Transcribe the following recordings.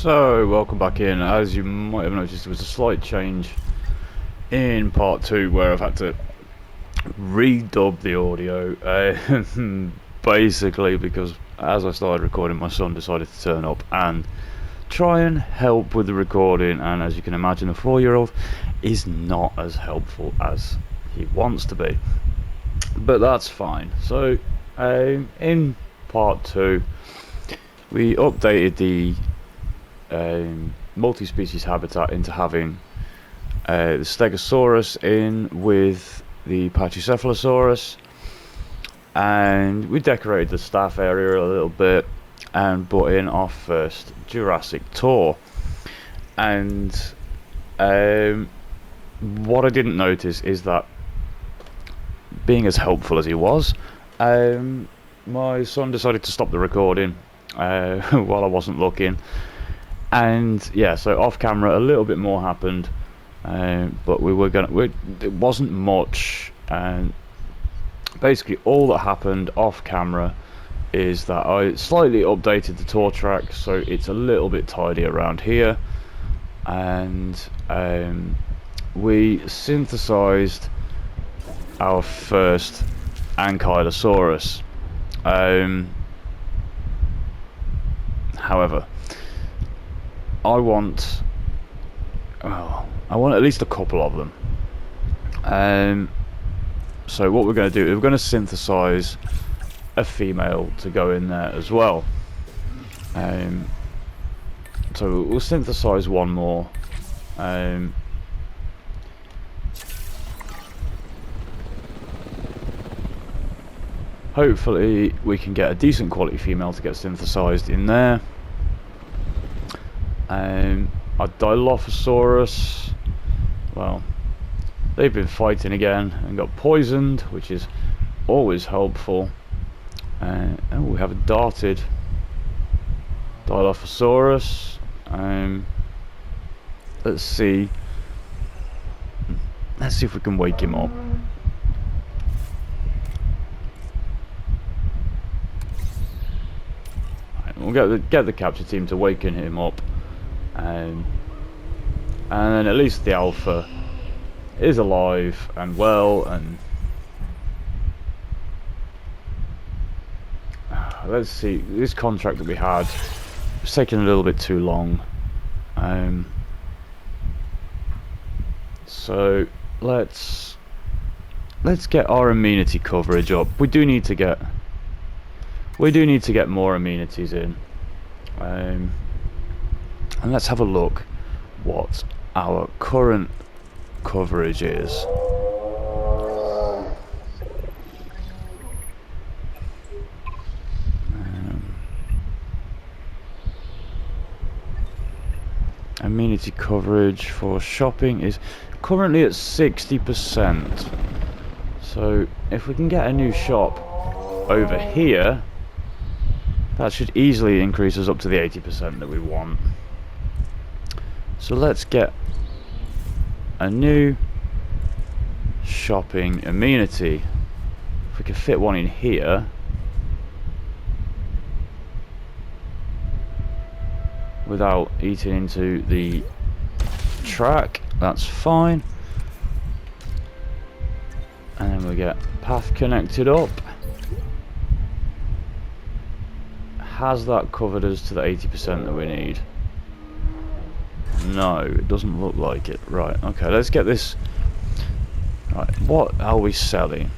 So, welcome back in. As you might have noticed, there was a slight change in part 2 where I've had to redub the audio. Basically, because as I started recording, my son decided to turn up and try and help with the recording. And as you can imagine, a 4-year-old is not as helpful as he wants to be. But that's fine. So, in part 2, we updated the multi-species habitat into having the Stegosaurus in with the Pachycephalosaurus, and we decorated the staff area a little bit and brought in our first Jurassic tour. And what I didn't notice is that, being as helpful as he was, my son decided to stop the recording while I wasn't looking. And yeah, so off camera a little bit more happened, but it wasn't much. And basically all that happened off camera is that I slightly updated the tour track so it's a little bit tidy around here, and we synthesized our first Ankylosaurus. However, I want at least a couple of them. So what we're going to do is we're going to synthesize a female to go in there as well. So we'll synthesize one more. Hopefully we can get a decent quality female to get synthesized in there. Our Dilophosaurus, well, they've been fighting again and got poisoned, which is always helpful. Oh, we have a darted Dilophosaurus. Let's see if we can wake him up. We'll get the capture team to waken him up. And then at least the alpha is alive and well, and let's see, this contract that we had was taking a little bit too long. So let's get our amenity coverage up. We do need to get more amenities in. And let's have a look what our current coverage is. Amenity coverage for shopping is currently at 60%. So if we can get a new shop over here, that should easily increase us up to the 80% that we want. So let's get a new shopping amenity. If we can fit one in here, without eating into the track, that's fine. And then we get path connected up. Has that covered us to the 80% that we need? No, it doesn't look like it. Right, okay, let's get this. Right, what are we selling?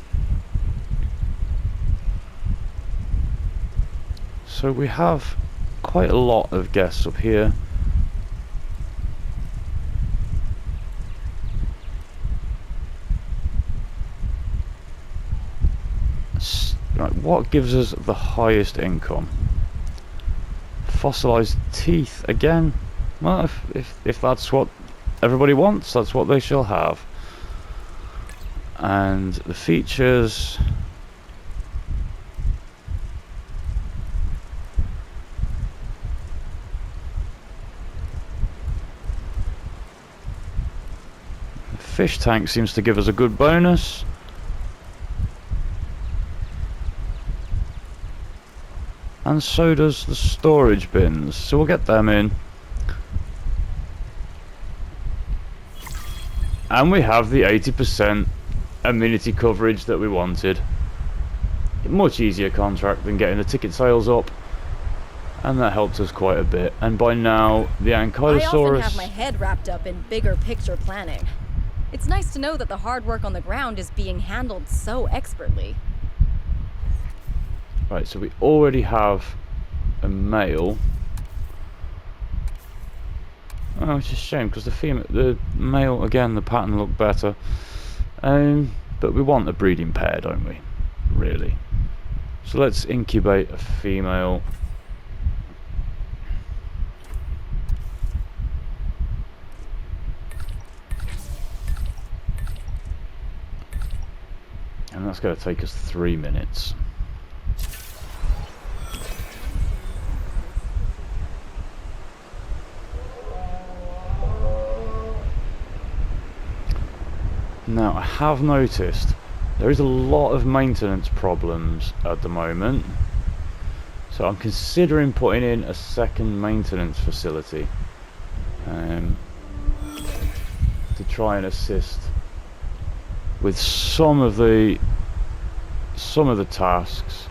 So we have quite a lot of guests up here. Right, what gives us the highest income? Fossilized teeth again. Well, if that's what everybody wants, that's what they shall have. And the features, the fish tank seems to give us a good bonus. And so does the storage bins, so we'll get them in. And we have the 80% amenity coverage that we wanted. Much easier contract than getting the ticket sales up, and that helped us quite a bit. And by now, the Ankylosaurs... I often have my head wrapped up in bigger picture planning. It's nice to know that the hard work on the ground is being handled so expertly. Right, so we already have a male. Oh, it's a shame because the male, again, the pattern looked better. But we want a breeding pair, don't we? Really. So let's incubate a female. And that's going to take us 3 minutes. Now, I have noticed there is a lot of maintenance problems at the moment, so I'm considering putting in a second maintenance facility to try and assist with some of the tasks,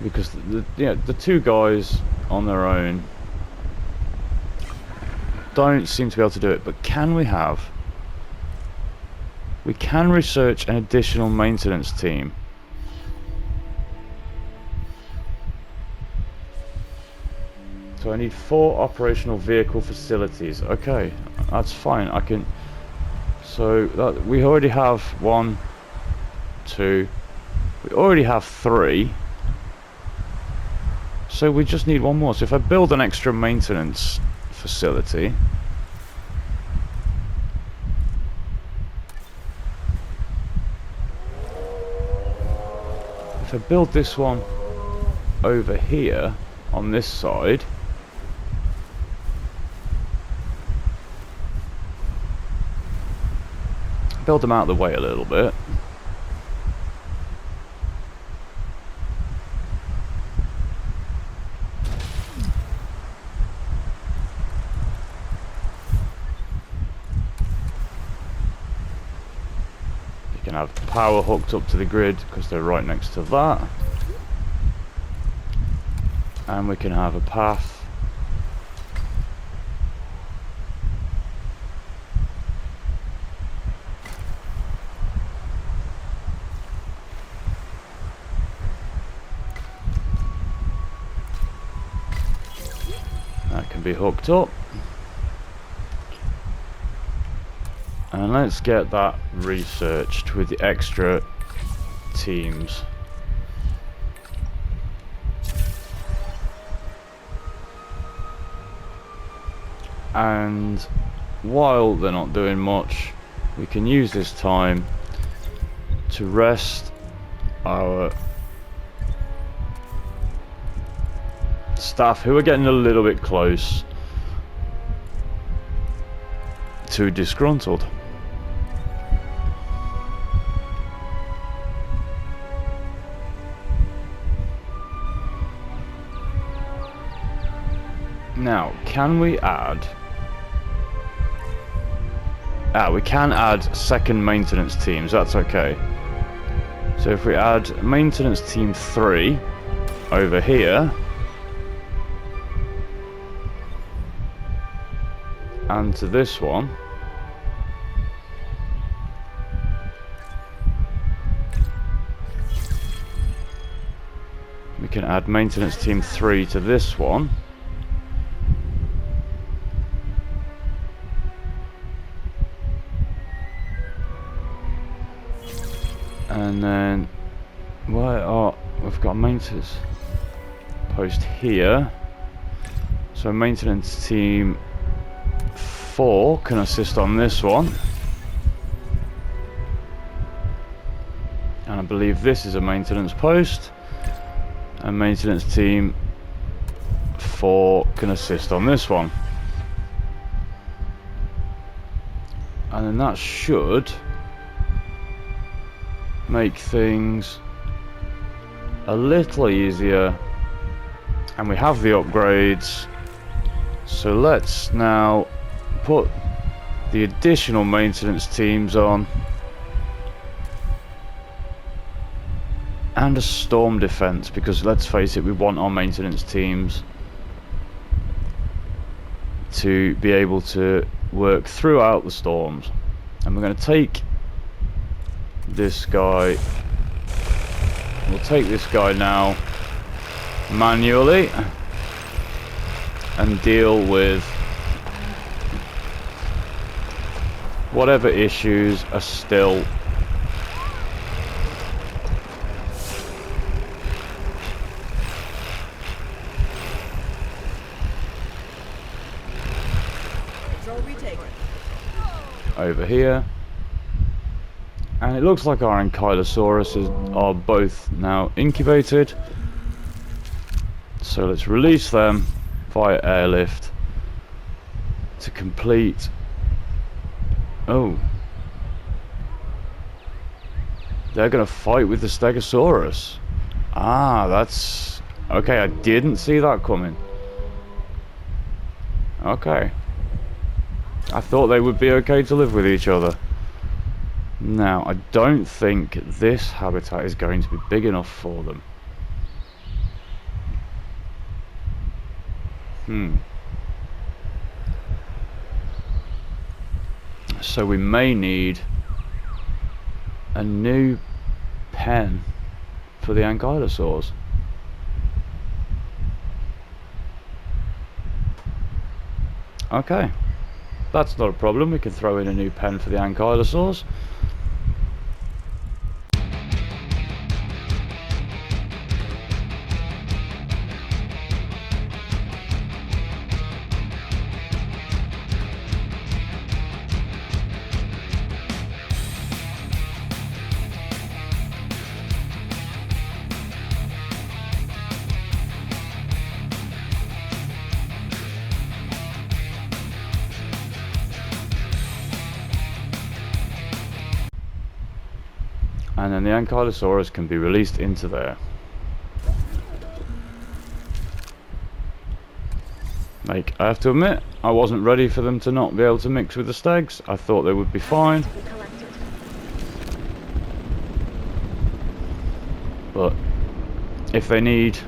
because the two guys on their own don't seem to be able to do it. But we can research an additional maintenance team. So I need 4 operational vehicle facilities. Okay, that's fine. I can. So that we already have 1, 2. We already have 3. So we just need 1 more. So if I build an extra maintenance facility. If I build this one over here on this side, build them out of the way a little bit. You can have power hooked up to the grid because they're right next to that, and we can have a path that can be hooked up. And let's get that researched with the extra teams. And while they're not doing much, we can use this time to rest our staff, who are getting a little bit close to disgruntled. Now, can we add... we can add second maintenance teams, that's okay. So if we add maintenance team 3 over here, and to this one, we can add maintenance team 3 to this one. And then we've got a maintenance post here, so maintenance team 4 can assist on this one, and I believe this is a maintenance post, and maintenance team 4 can assist on this one, and then that should make things a little easier, and we have the upgrades. So let's now put the additional maintenance teams on. And a storm defense, because let's face it, we want our maintenance teams to be able to work throughout the storms. And we're going to take this guy. We'll take this guy now manually and deal with whatever issues are still over here. And it looks like our Ankylosaurs are both now incubated. So let's release them via airlift to complete. Oh, they're gonna fight with the Stegosaurus. Ah, that's okay. I didn't see that coming. Okay, I thought they would be okay to live with each other. Now, I don't think this habitat is going to be big enough for them. So we may need a new pen for the Ankylosaurs. Okay, that's not a problem. We can throw in a new pen for the Ankylosaurs. And then the Ankylosaurus can be released into there. Like, I have to admit, I wasn't ready for them to not be able to mix with the stags. I thought they would be fine. But if they need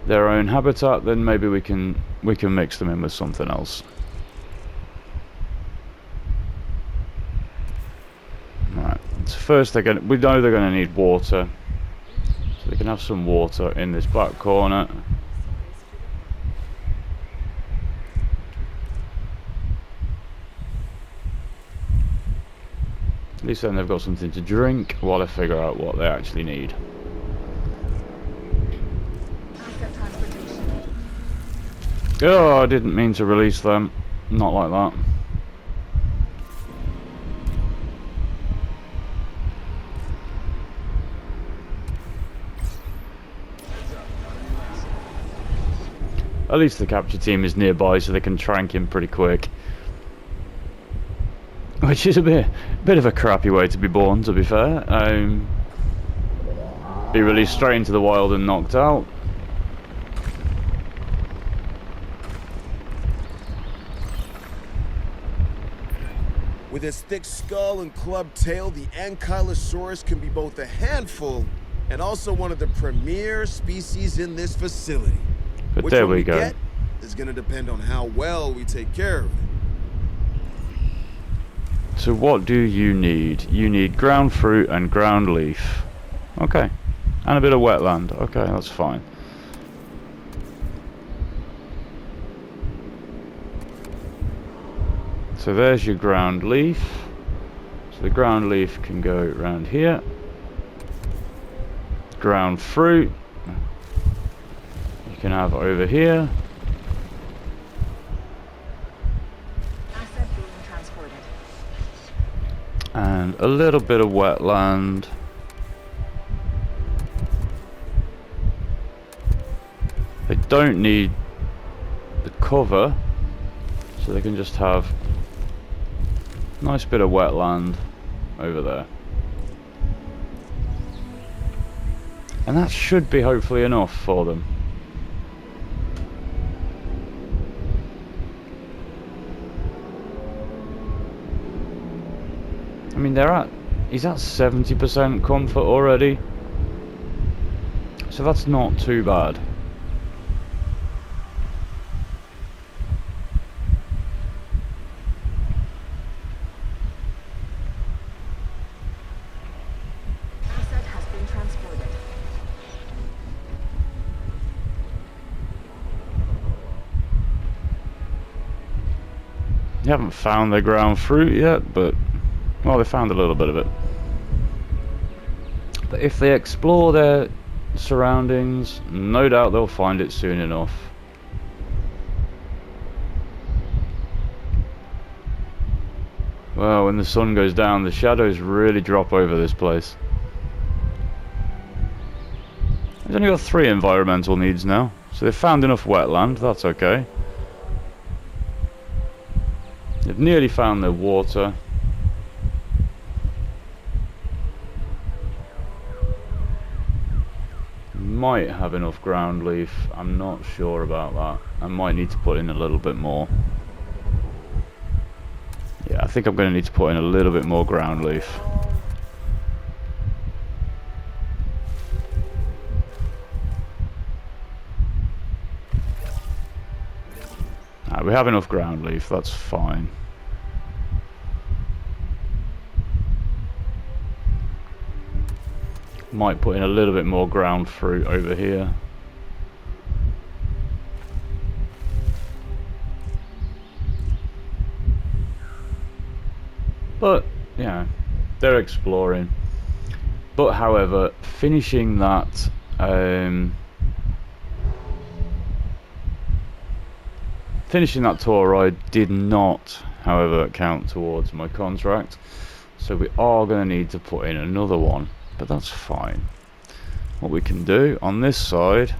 their own habitat, then maybe we can mix them in with something else. Right. So first, we know they're going to need water, so they can have some water in this back corner. At least then they've got something to drink while I figure out what they actually need. Oh, I didn't mean to release them. Not like that. At least the capture team is nearby, so they can trank him pretty quick. Which is a bit of a crappy way to be born, to be fair. Be released straight into the wild and knocked out. With its thick skull and clubbed tail, the Ankylosaurus can be both a handful and also one of the premier species in this facility. But Which there one we go. Get is going to depend on how well we take care of it. So what do you need? You need ground fruit and ground leaf. Okay. And a bit of wetland. Okay, that's fine. So there's your ground leaf. So the ground leaf can go around here. Ground fruit you can have over here. Asset being transported. And a little bit of wetland. They don't need the cover, so they can just have a nice bit of wetland over there. And that should be hopefully enough for them. mean, he's at 70% comfort already. So that's not too bad. Asset has been transported. They haven't found their ground fruit yet, but, well, they found a little bit of it. But if they explore their surroundings, no doubt they'll find it soon enough. Well, when the sun goes down, the shadows really drop over this place. They've only got 3 environmental needs now, so they've found enough wetland, that's okay. They've nearly found their water. Might have enough ground leaf, I'm not sure about that. I might need to put in a little bit more. Yeah, I think I'm going to need to put in a little bit more ground leaf. We have enough ground leaf, that's fine. Might put in a little bit more ground fruit over here. But, yeah, they're exploring. But, however, finishing that tour ride did not, however, count towards my contract. So we are going to need to put in another one, but that's fine. What we can do on this side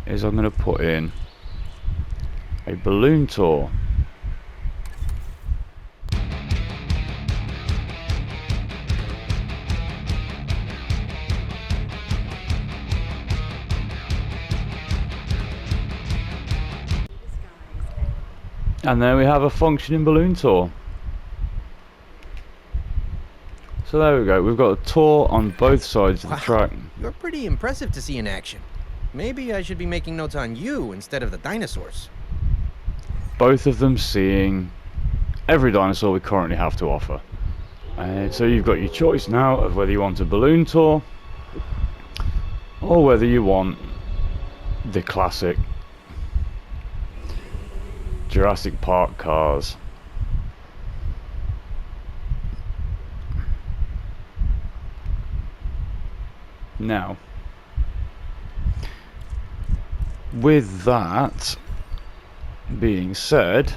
is I'm going to put in a balloon tour. And there we have a functioning balloon tour. So there we go, we've got a tour on both sides of the track. You're pretty impressive to see in action. Maybe I should be making notes on you instead of the dinosaurs. Both of them seeing every dinosaur we currently have to offer. So you've got your choice now of whether you want a balloon tour or whether you want the classic Jurassic Park cars. Now, with that being said,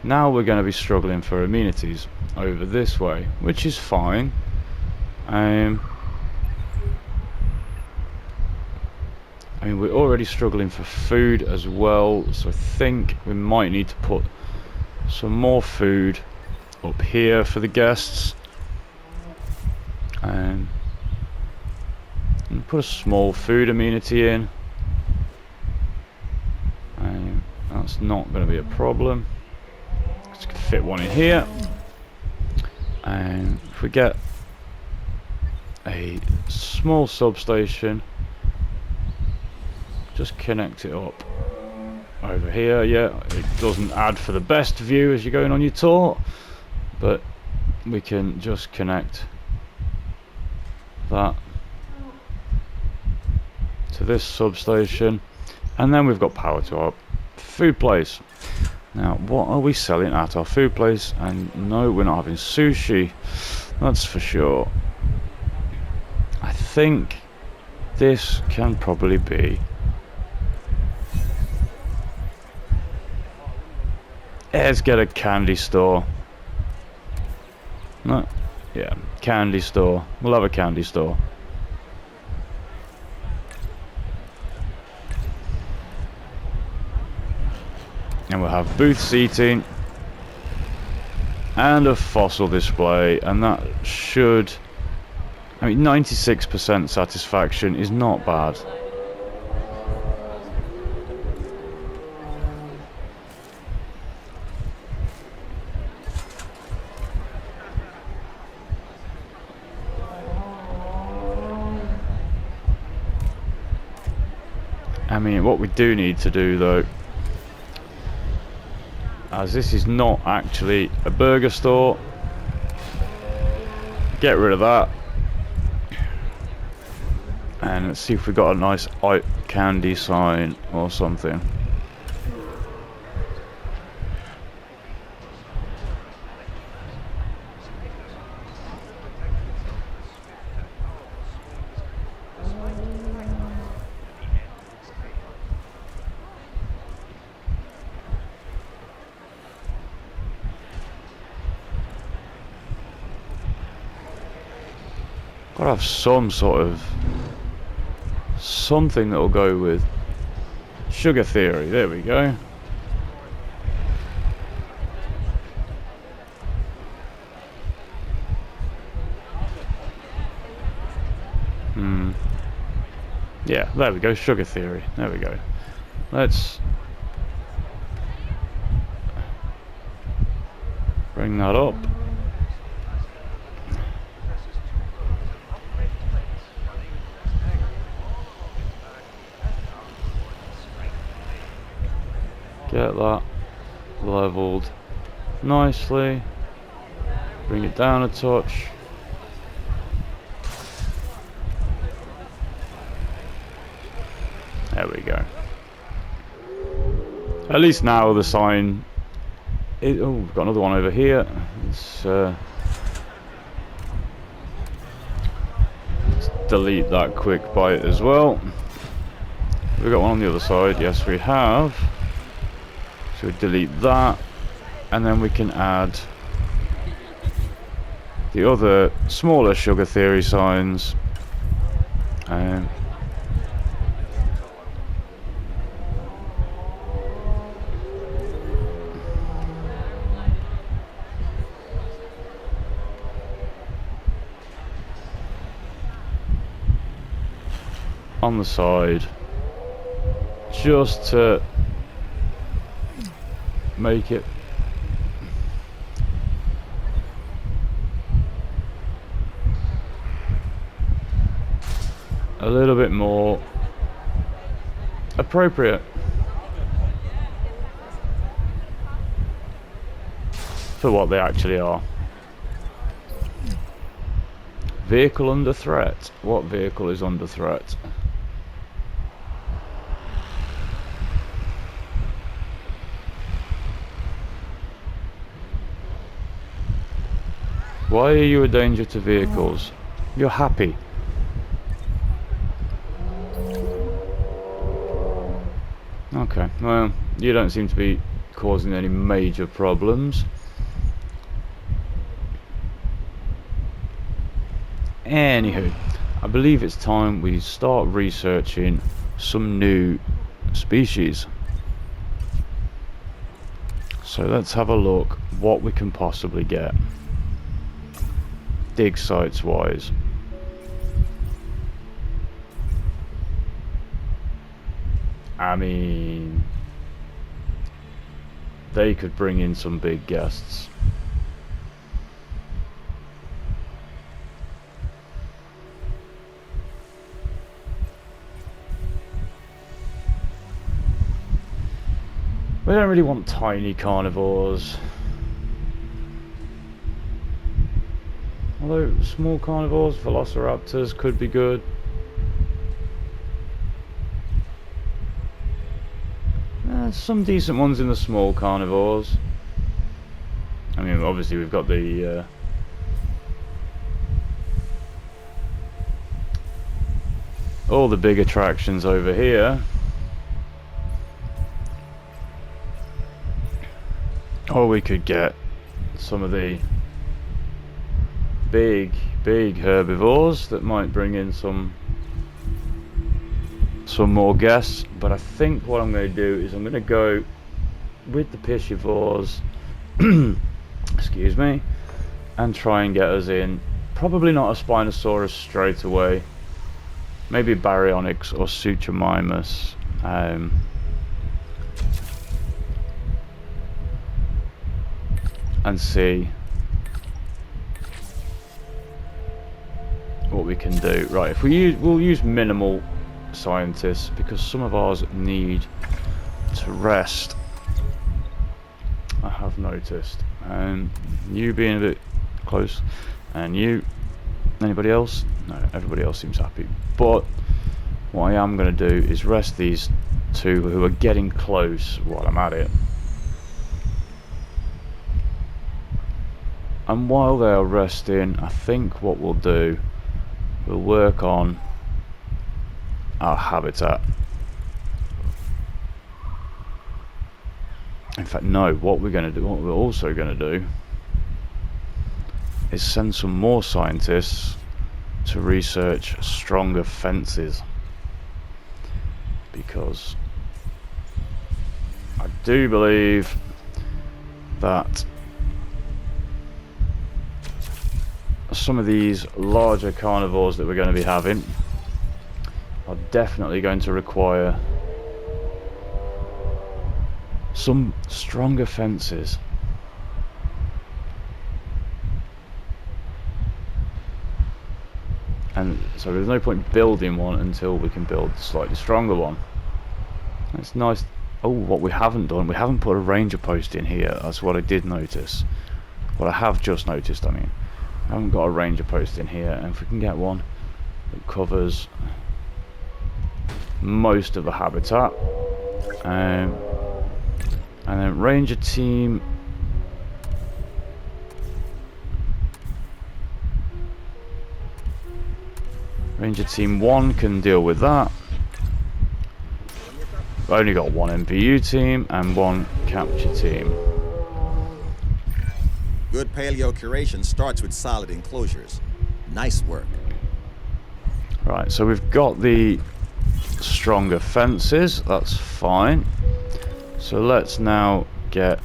now we're going to be struggling for amenities over this way, which is fine. I mean, we're already struggling for food as well, so I think we might need to put some more food up here for the guests. And put a small food amenity in. That's not going to be a problem. Just fit one in here. And if we get a small substation, just connect it up over here. Yeah, it doesn't add for the best view as you're going on your tour, but we can just connect that to this substation, and then we've got power to our food place. Now, what are we selling at our food place? And no, we're not having sushi, that's for sure. I think this can probably be let's get a candy store. No, yeah, candy store. We'll have a candy store. And we'll have booth seating and a fossil display, and that should, I mean, 96% satisfaction is not bad. I mean, what we do need to do though, as this is not actually a burger store, get rid of that. And let's see if we got a nice eye candy sign or something. Gotta have some sort of something that'll go with sugar theory. There we go. Yeah, there we go. Sugar theory. There we go. Let's bring that up. Get that leveled nicely. Bring it down a touch. There we go. At least now the sign. Oh, we've got another one over here. Let's delete that quick bite as well. We've got one on the other side. Yes, we have. So we delete that, and then we can add the other smaller sugar theory signs. On the side, just to make it a little bit more appropriate for what they actually are. Vehicle under threat. What vehicle is under threat? Why are you a danger to vehicles? You're happy. Okay, well, you don't seem to be causing any major problems. Anywho, I believe it's time we start researching some new species. So let's have a look what we can possibly get. Dig sites wise. I mean, they could bring in some big guests. We don't really want tiny carnivores. Although small carnivores, velociraptors could be good. Some decent ones in the small carnivores. I mean, obviously we've got the all the big attractions over here. Or we could get some of the big herbivores that might bring in some more guests. But I think what I'm going to do is I'm going to go with the piscivores excuse me, and try and get us in probably not a Spinosaurus straight away, maybe Baryonyx or Suchomimus, and see what we can do. Right, if we'll use minimal scientists because some of ours need to rest. I have noticed. And you being a bit close, and you, anybody else? No, everybody else seems happy. But what I am going to do is rest these two who are getting close while I'm at it. And while they are resting, I think what we'll do, we'll work on our habitat. In fact, no, what we're also going to do is send some more scientists to research stronger fences, because I do believe that some of these larger carnivores that we're going to be having are definitely going to require some stronger fences. And so there's no point building one until we can build a slightly stronger one. That's nice. Oh, what we haven't done, we haven't put a ranger post in here. That's what I did notice. What I have just noticed, I mean. I haven't got a ranger post in here, and if we can get one that covers most of the habitat. And then ranger team. Ranger team 1 can deal with that. I've only got one MPU team and one capture team. Good paleo curation starts with solid enclosures. Nice work. Right, so we've got the stronger fences, that's fine. So let's now get...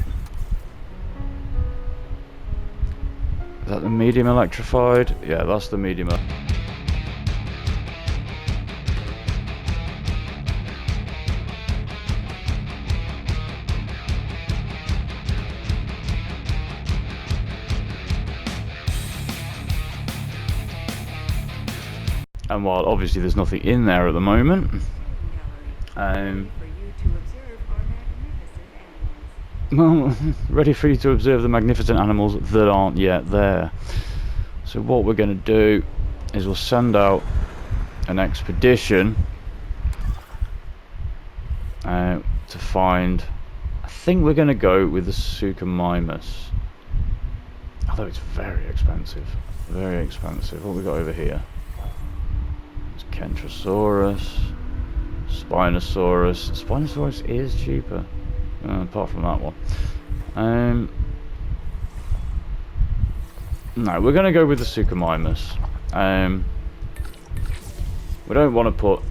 Is that the medium electrified? Yeah, that's the medium. And while obviously there's nothing in there at the moment, well, ready for you to observe the magnificent animals that aren't yet there. So what we're going to do is we'll send out an expedition to find, I think we're going to go with the Suchomimus, although it's very expensive, very expensive. What we got over here? Kentrosaurus, Spinosaurus. Spinosaurus is cheaper, apart from that one. No, we're going to go with the Suchomimus. We don't want to put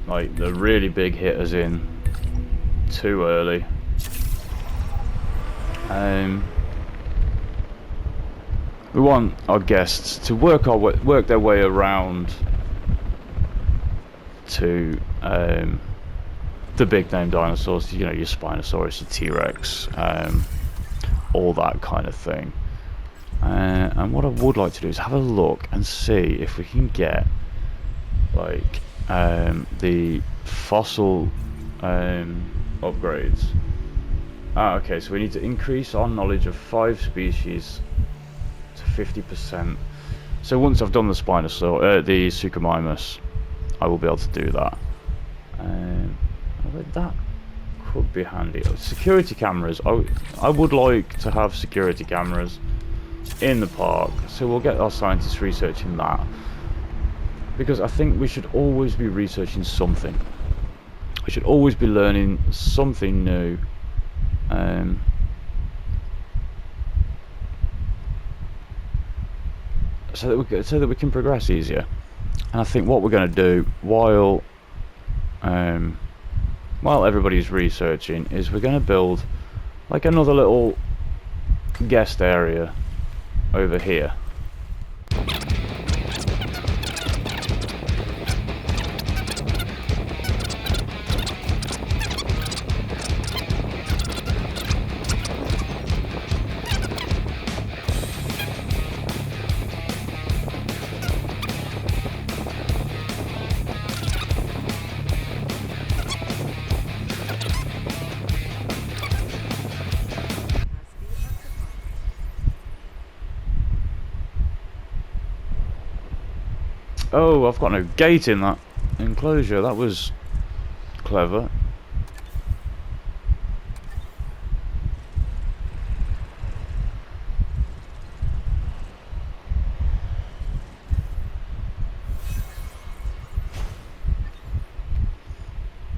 like the really big hitters in too early. We want our guests to work their way around to the big name dinosaurs, you know, your Spinosaurus, your T-Rex, all that kind of thing. And what I would like to do is have a look and see if we can get like the fossil upgrades. Okay, so we need to increase our knowledge of 5 species to 50%. So once I've done the Spinosaurus, the Suchomimus, I will be able to do that. That could be handy. Security cameras. I would like to have security cameras in the park, so we'll get our scientists researching that, because I think we should always be researching something. We should always be learning something new. So that we can progress easier. And I think what we're going to do while everybody's researching is we're going to build like another little guest area over here. Oh, I've got no gate in that enclosure. That was clever.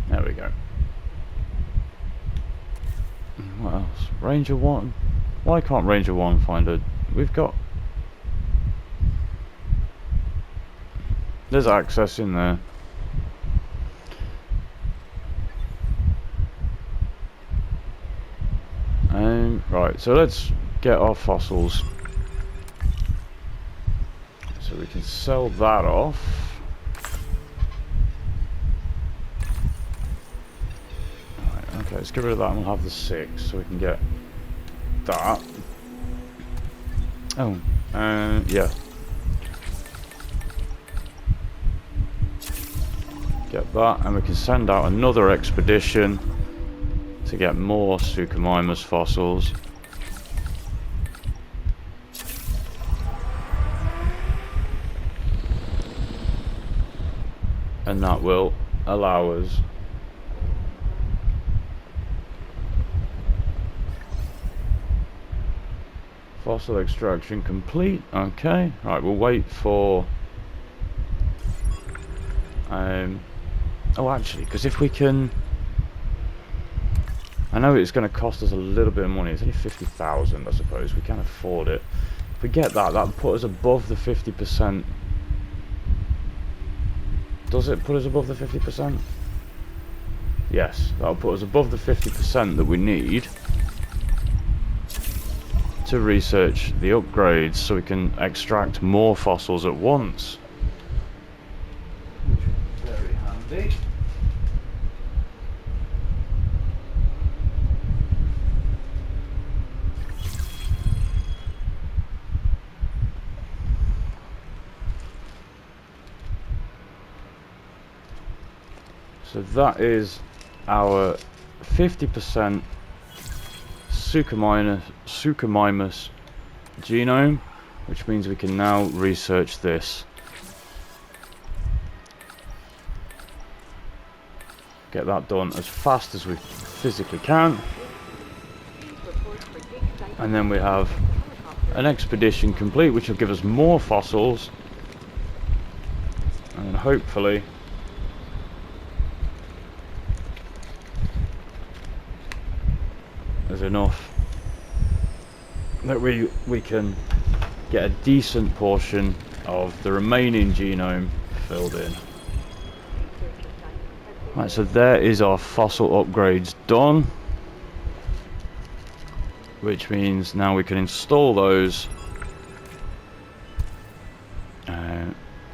There we go. What else? Ranger 1. Why can't Ranger 1 find a... We've got... There's access in there. Right, so let's get our fossils. So we can sell that off. Right, okay, let's get rid of that and we'll have the 6 so we can get that. Oh, yeah. Get that, and we can send out another expedition to get more Suchomimus fossils. And that will allow us fossil extraction complete. Okay, right, we'll wait for oh, actually, because if we can, I know it's going to cost us a little bit of money. It's only 50,000, I suppose. We can afford it. If we get that, that'll put us above the 50%. Does it put us above the 50%? Yes, that'll put us above the 50% that we need to research the upgrades so we can extract more fossils at once. Which is very handy. So that is our 50% Suchomimus genome, which means we can now research this. Get that done as fast as we physically can. And then we have an expedition complete, which will give us more fossils. And then hopefully there's enough that we can get a decent portion of the remaining genome filled in. Right, so there is our fossil upgrades done, which means now we can install those.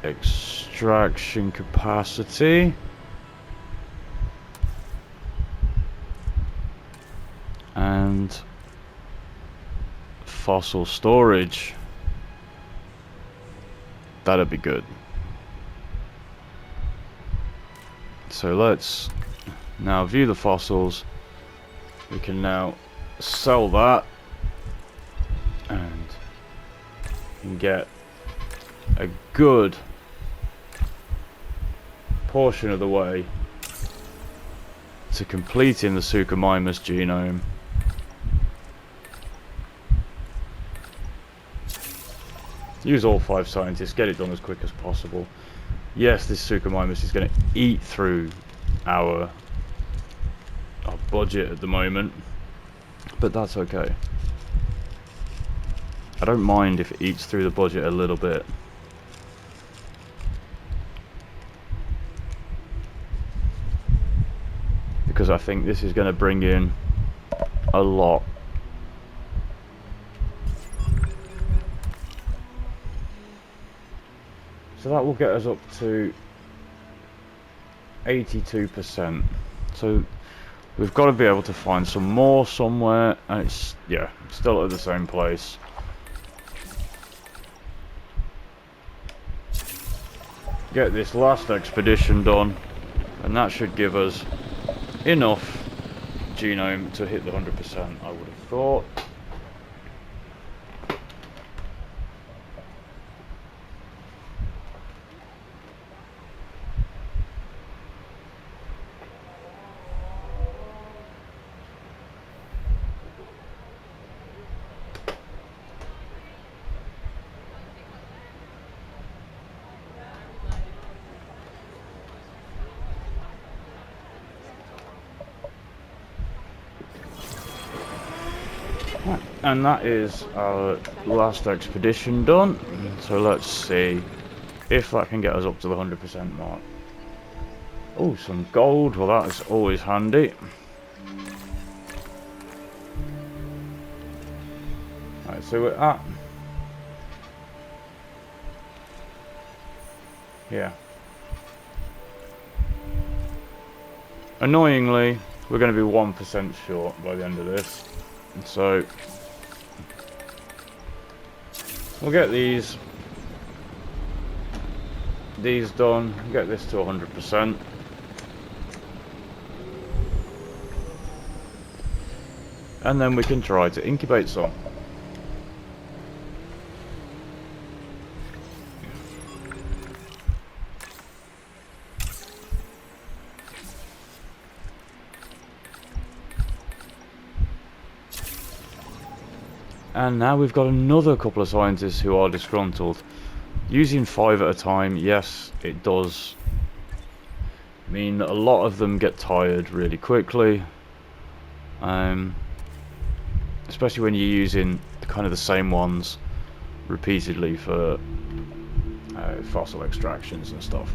Extraction capacity. And fossil storage. That'd be good. So let's now view the fossils. We can now sell that and can get a good portion of the way to completing the Suchomimus genome. Use all 5 scientists, get it done as quick as possible. Yes, this Suchomimus is going to eat through our budget at the moment, but that's okay. I don't mind if it eats through the budget a little bit. Because I think this is going to bring in a lot. So that will get us up to 82%. So we've got to be able to find some more somewhere, and it's, yeah, still at the same place. Get this last expedition done, and that should give us enough genome to hit the 100%, I would have thought. And that is our last expedition done. So let's see if that can get us up to the 100% mark. Oh, some gold. Well, that is always handy. Right, so we're at... Yeah. Annoyingly, we're going to be 1% short by the end of this. So we'll get these done, get this to 100%. And then we can try to incubate some. And now we've got another couple of scientists who are disgruntled. Using 5 at a time, yes, it does mean that a lot of them get tired really quickly. Especially when you're using kind of the same ones repeatedly for fossil extractions and stuff.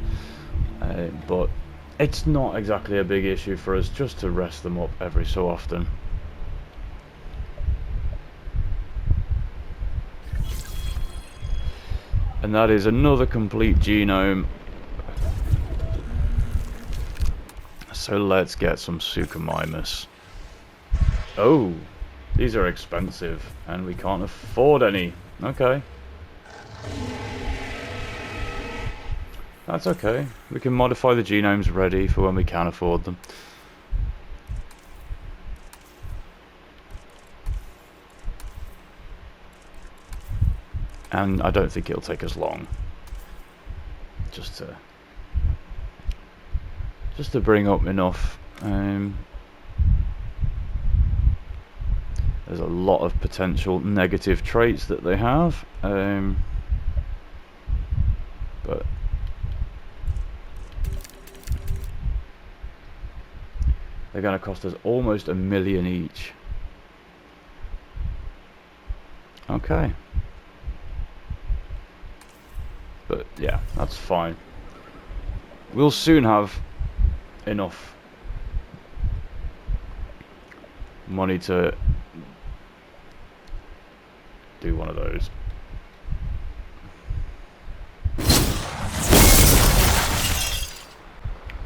But it's not exactly a big issue for us just to rest them up every so often. And that is another complete genome. So let's get some Suchomimus. Oh, these are expensive and we can't afford any. Okay. That's okay. We can modify the genomes ready for when we can afford them. And I don't think it'll take us long. Just to bring up enough. There's a lot of potential negative traits that they have. But they're going to cost us almost $1 million each. Okay. But yeah, that's fine. We'll soon have enough money to do one of those.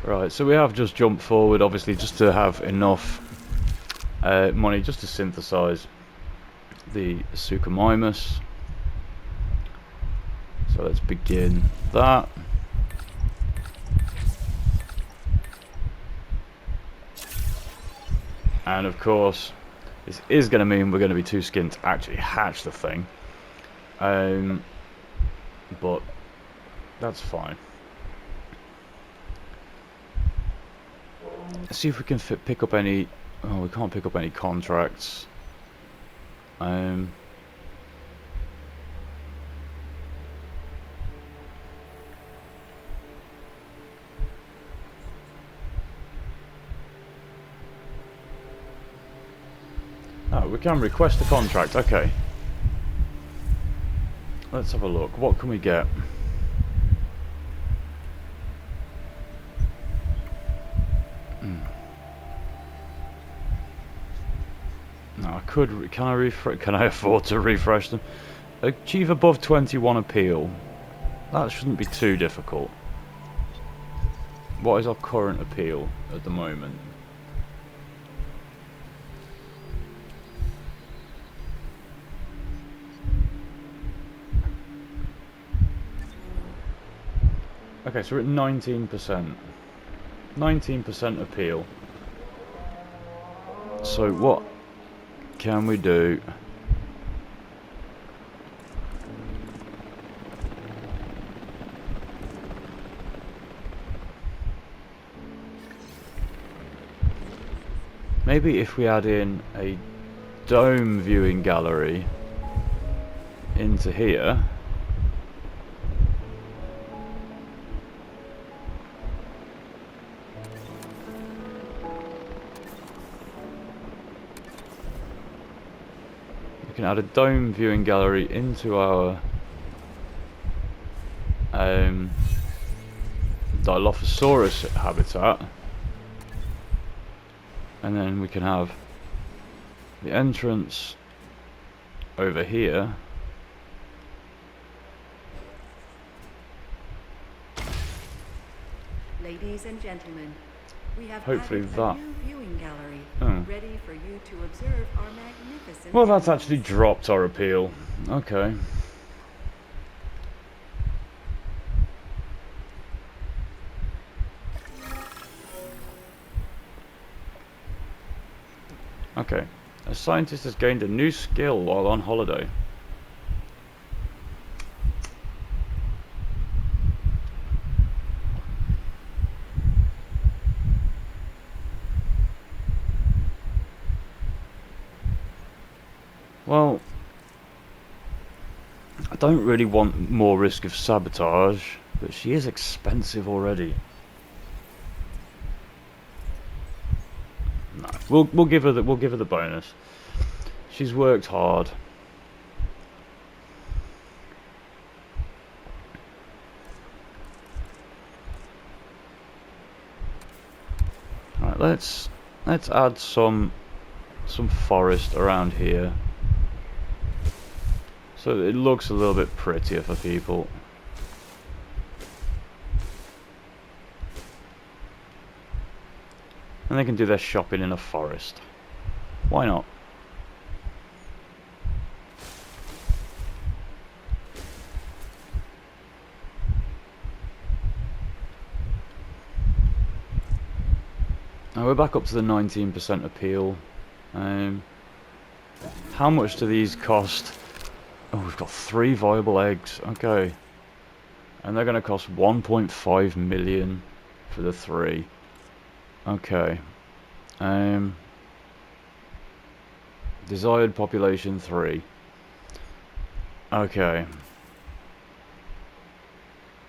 Right, so we have just jumped forward, obviously, just to have enough money just to synthesize the Suchomimus. So let's begin that. And of course, this is going to mean we're going to be too skint to actually hatch the thing. But that's fine. Let's see if we can pick up any... Oh, we can't pick up any contracts. Oh, we can request a contract, okay. Let's have a look. What can we get? No, I could. Can I afford to refresh them? Achieve above 21 appeal. That shouldn't be too difficult. What is our current appeal at the moment? Okay, so we're at 19%. 19% appeal. So what can we do? Maybe if we add in a dome viewing gallery into here. can add a dome viewing gallery into our Dilophosaurus habitat, and then we can have the entrance over here. Ladies and gentlemen, we have Hopefully added that- a new viewing gallery, Oh. ready for you to observe our magnificent Well, that's animals. actually dropped our appeal. Okay. Okay. A scientist has gained a new skill while on holiday. Well, I don't really want more risk of sabotage, but she is expensive already. No, we'll give her the bonus. She's worked hard. Right, let's add some forest around here, so that it looks a little bit prettier for people. And they can do their shopping in a forest. Why not? Now we're back up to the 19% appeal. How much do these cost? Oh, we've got 3 viable eggs. Okay. And they're going to cost 1.5 million for the 3. Okay. Desired population 3. Okay.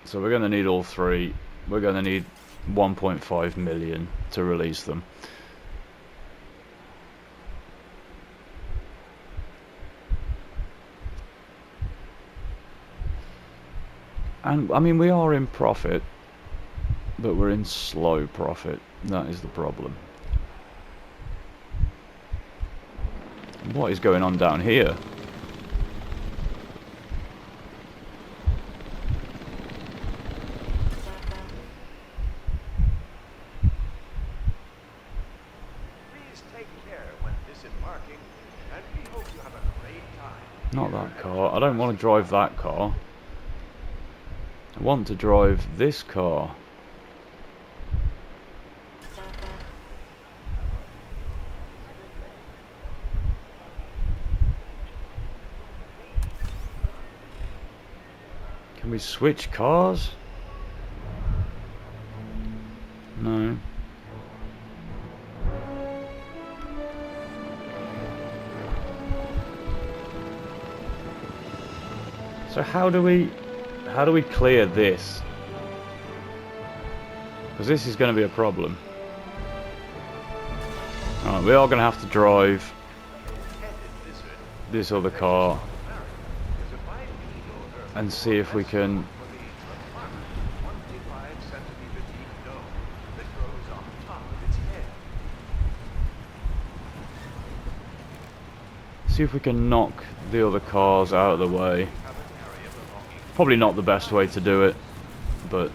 So we're going to need all 3. We're going to need 1.5 million to release them. And I mean, we are in profit, but we're in slow profit. That is the problem. What is going on down here? Please take care when disembarking, and we hope you have a great time. Not that car. I don't want to drive that car. I want to drive this car. Can we switch cars? No. So how do we clear this? Because this is going to be a problem. Alright, we are going to have to drive this other car and see if we can knock the other cars out of the way. Probably not the best way to do it, but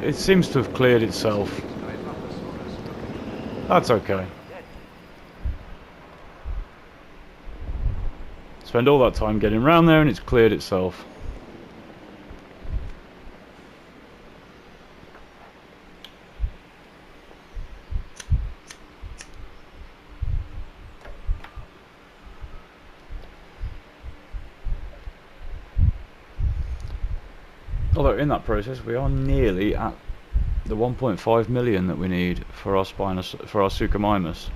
it seems to have cleared itself. That's okay. As spend all that time getting around there and it's cleared itself. Although in that process we are nearly at the 1.5 million that we need for our Suchomimus.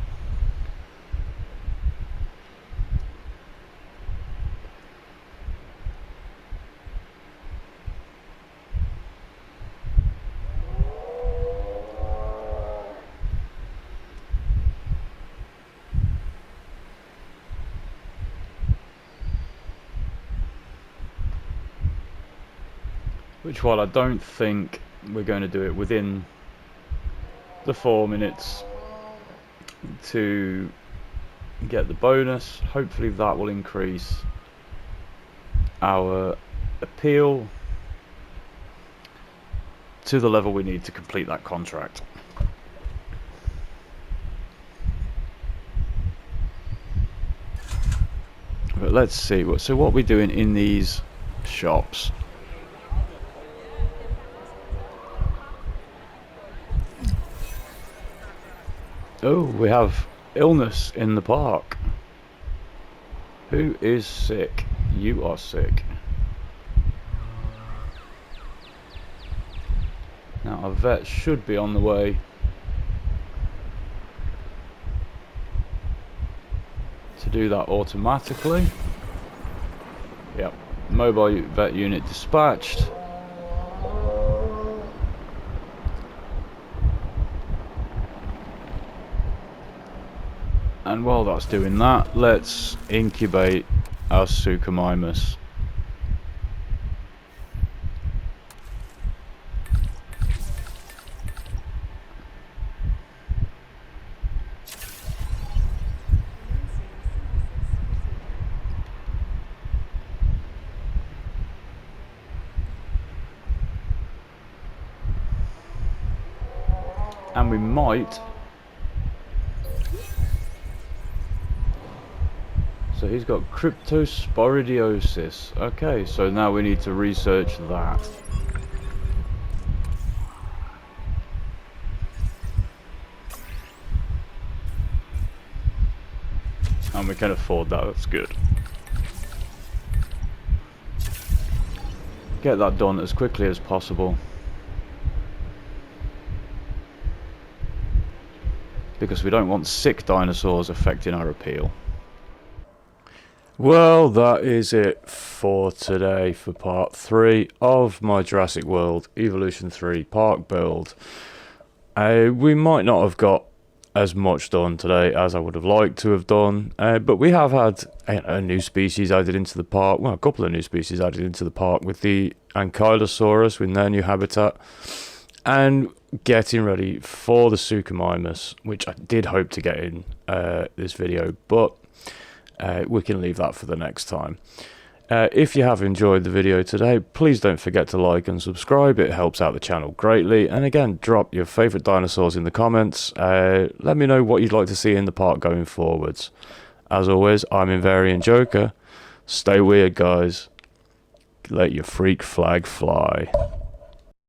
Which, while I don't think we're going to do it within the 4 minutes to get the bonus, hopefully that will increase our appeal to the level we need to complete that contract. But let's see, so what we're doing in these shops. Oh, we have illness in the park. Who is sick? You are sick. Now, a vet should be on the way. To do that automatically. Yep. Mobile vet unit dispatched. And while that's doing that, let's incubate our Suchomimus. And we might. So he's got cryptosporidiosis. Okay, so now we need to research that. And we can afford that, that's good. Get that done as quickly as possible. Because we don't want sick dinosaurs affecting our appeal. Well, that is it for today for part 3 of my Jurassic World Evolution 3 park build. We might not have got as much done today as I would have liked to have done, but we have had a new species added into the park, well, a couple of new species added into the park with the Ankylosaurs in their new habitat, and getting ready for the Suchomimus, which I did hope to get in this video, but we can leave that for the next time. If you have enjoyed the video today, please don't forget to like and subscribe. It helps out the channel greatly. And again, drop your favourite dinosaurs in the comments. Let me know what you'd like to see in the park going forwards. As always, I'm Invariant Joker. Stay weird, guys. Let your freak flag fly.